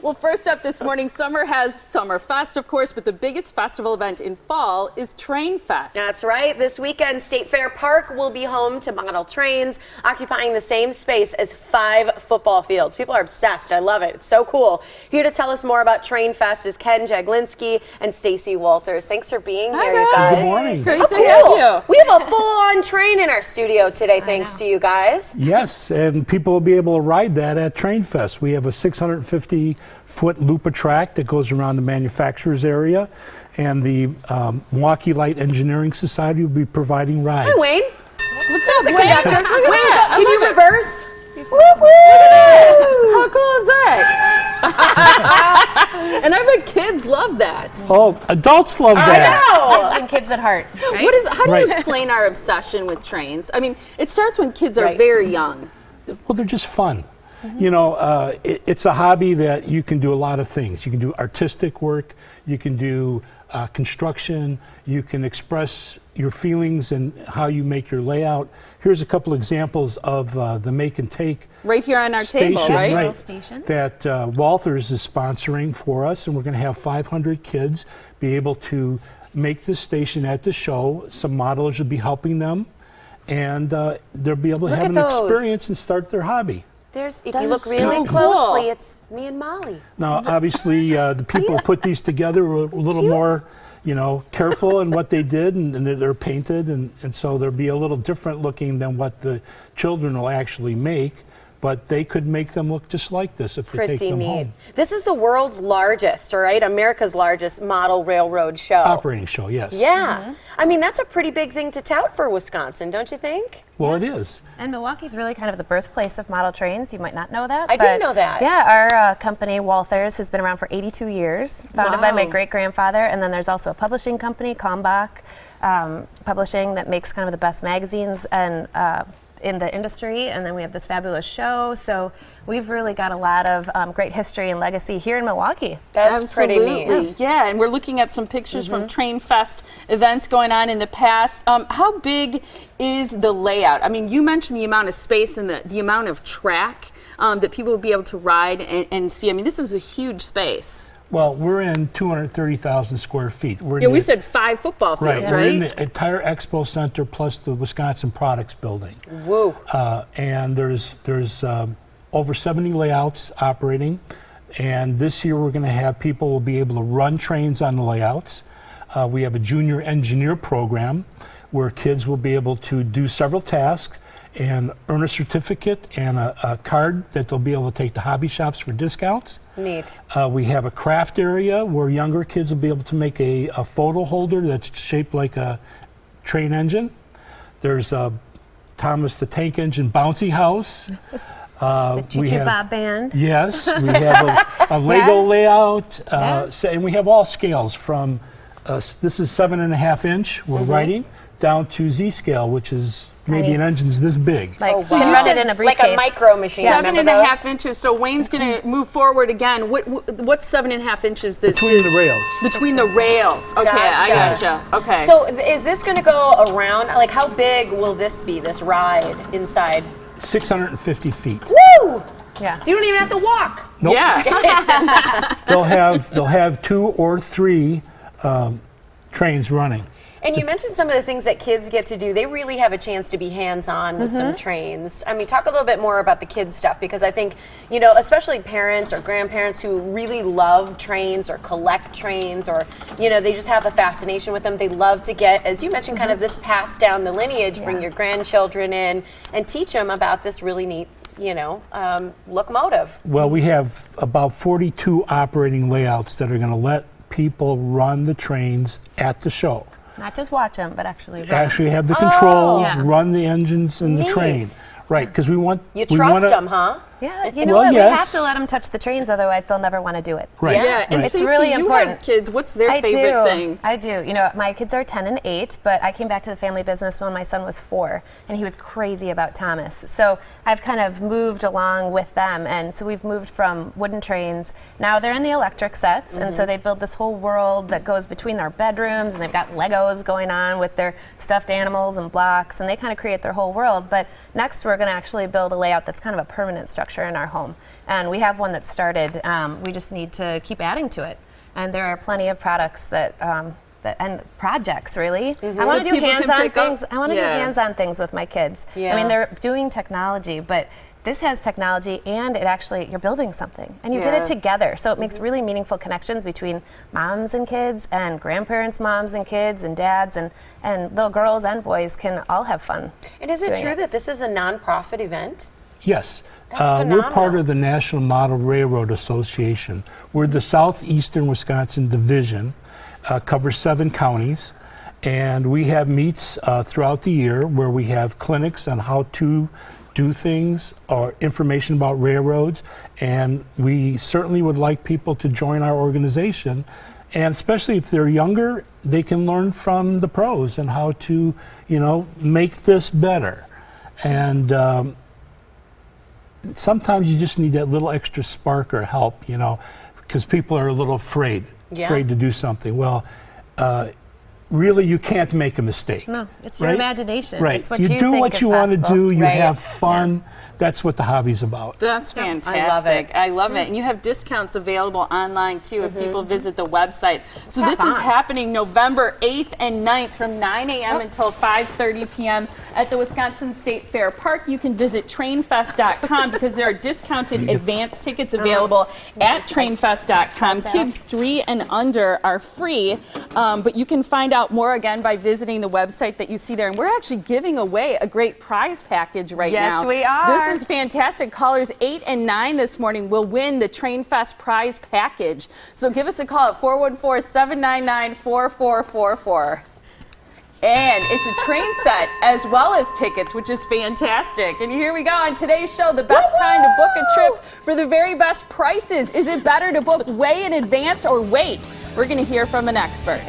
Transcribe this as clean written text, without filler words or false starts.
Well, first up this morning, summer has Summerfest, of course, but the biggest festival event in fall is Trainfest. That's right. This weekend, State Fair Park will be home to model trains, occupying the same space as 5 football fields. People are obsessed. I love it. It's so cool. Here to tell us more about Trainfest is Ken Jaglinski and Stacy Walthers. Thanks for being here, you guys. Good morning. Great to have you. We have a full-on train in our studio today, thanks to you guys. Yes, and people will be able to ride that at Trainfest. We have a 650-foot loop track that goes around the manufacturer's area, and the Milwaukee Light Engineering Society will be providing rides. Hi, Wayne. What's up, Wayne? Look at that. Can you reverse? How cool is that? And I bet kids love that. Oh, adults love that. I know. And kids at heart. Right? How do you explain our obsession with trains? I mean, it starts when kids are very young. Well, they're just fun. You know, it's a hobby that you can do a lot of things. You can do artistic work, you can do construction, you can express your feelings and how you make your layout. Here's a couple examples of the make and take right here on our station, table, right? That Walthers is sponsoring for us, and we're going to have 500 kids be able to make this station at the show. Some modelers will be helping them, and they'll be able to have an experience and start their hobby. If you look really closely, it's me and Molly. Now, obviously, the people who put these together were a little more, you know, careful in what they did, and they're painted, and so they'll be a little different looking than what the children will actually make. But they could make them look just like this if they take them home. This is the world's largest, right? America's largest model railroad show. Operating show, yes. Yeah. I mean, that's a pretty big thing to tout for Wisconsin, don't you think? Well, it is. And Milwaukee's really kind of the birthplace of model trains. You might not know that. I didn't know that. Yeah, our company, Walthers, has been around for 82 years, founded by my great-grandfather. And then there's also a publishing company, Kalmbach Publishing, that makes kind of the best magazines and in the industry, and then we have this fabulous show. So we've really got a lot of great history and legacy here in Milwaukee. That's pretty neat. Yeah, and we're looking at some pictures from Trainfest events going on in the past. How big is the layout? I mean, you mentioned the amount of space and the amount of track that people will be able to ride and see. I mean, this is a huge space. Well, we're in 230,000 square feet. We said 5 football fields, right? We're in the entire expo center plus the Wisconsin Products Building. Whoa. And there's over 70 layouts operating. And this year we're going to have people will be able to run trains on the layouts. We have a junior engineer program where kids will be able to do several tasks and earn a certificate and a card that they'll be able to take to hobby shops for discounts. Neat. We have a craft area where younger kids will be able to make a photo holder that's shaped like a train engine. There's a Thomas the Tank Engine bouncy house. The Choo-Choo Bob Band. Yes, we have a Lego layout, and we have all scales from, this is 7.5 inch, we're writing, down to Z scale, which is maybe an engine's this big. Like, so you can run it in a briefcase. Like a micro machine. 7.5 inches. So Wayne's going to move forward again. What's 7.5 inches? Between the rails. Between the rails. Okay, I gotcha. Okay. So is this going to go around? Like, how big will this be? This ride inside? 650 feet. Woo! Yeah. So you don't even have to walk. Nope. Yeah. they'll have 2 or 3 trains running. And you mentioned some of the things that kids get to do. They really have a chance to be hands-on with some trains. I mean, talk a little bit more about the kids stuff, because I think, you know, especially parents or grandparents who really love trains or collect trains, or, you know, they just have a fascination with them. They love to get, as you mentioned, kind of this pass down the lineage, bring your grandchildren in and teach them about this really neat, you know, locomotive. Well, we have about 42 operating layouts that are going to let people run the trains at the show. Not just watch them, but actually run. Actually have the controls, run the engines and the train. Right, because we want... You trust them, huh? Yeah, you know what? We have to let them touch the trains, otherwise they'll never want to do it. Right. Yeah, and it's really important. You have kids. What's their favorite thing? I do. You know, my kids are 10 and 8, but I came back to the family business when my son was 4, and he was crazy about Thomas. So I've kind of moved along with them, and so we've moved from wooden trains. Now they're in the electric sets, and so they build this whole world that goes between their bedrooms, and they've got Legos going on with their stuffed animals and blocks, and they kind of create their whole world. But next we're going to actually build a layout that's kind of a permanent structure in our home. and we have one that started. We just need to keep adding to it, and there are plenty of products that. And projects, really. I want to do hands-on things. I want to do hands-on things with my kids. I mean, they're doing technology, but this has technology, and it actually, you're building something, and you did it together. So it makes really meaningful connections between moms and kids, and grandparents, moms and kids, and dads, and little girls and boys can all have fun. And is it true that this is a nonprofit event? Yes. We're part of the National Model Railroad Association. We're the Southeastern Wisconsin Division. Covers 7 counties, and we have meets throughout the year where we have clinics on how to do things or information about railroads, and we certainly would like people to join our organization, and especially if they're younger, they can learn from the pros and how to, you know, make this better. And sometimes you just need that little extra spark or help, you know, because people are a little afraid to do something. Well, really, you can't make a mistake. No, it's your imagination. Right. It's what you do what you want to do. You have fun. That's what the hobby's about. That's fantastic. I love it. And you have discounts available online, too, if people visit the website. So this is happening November 8th and 9th from 9 a.m. until 5:30 p.m. at the Wisconsin State Fair Park. You can visit trainfest.com because there are discounted advance tickets available at trainfest.com. Kids 3 and under are free, but you can find out more again by visiting the website that you see there. And we're actually giving away a great prize package right now. Yes, we are. This is fantastic. Callers 8 and 9 this morning will win the Trainfest prize package. So give us a call at 414-799-4444. And it's a train set as well as tickets, which is fantastic. And here we go on today's show, the best time to book a trip for the very best prices. Is it better to book way in advance or wait? We're going to hear from an expert.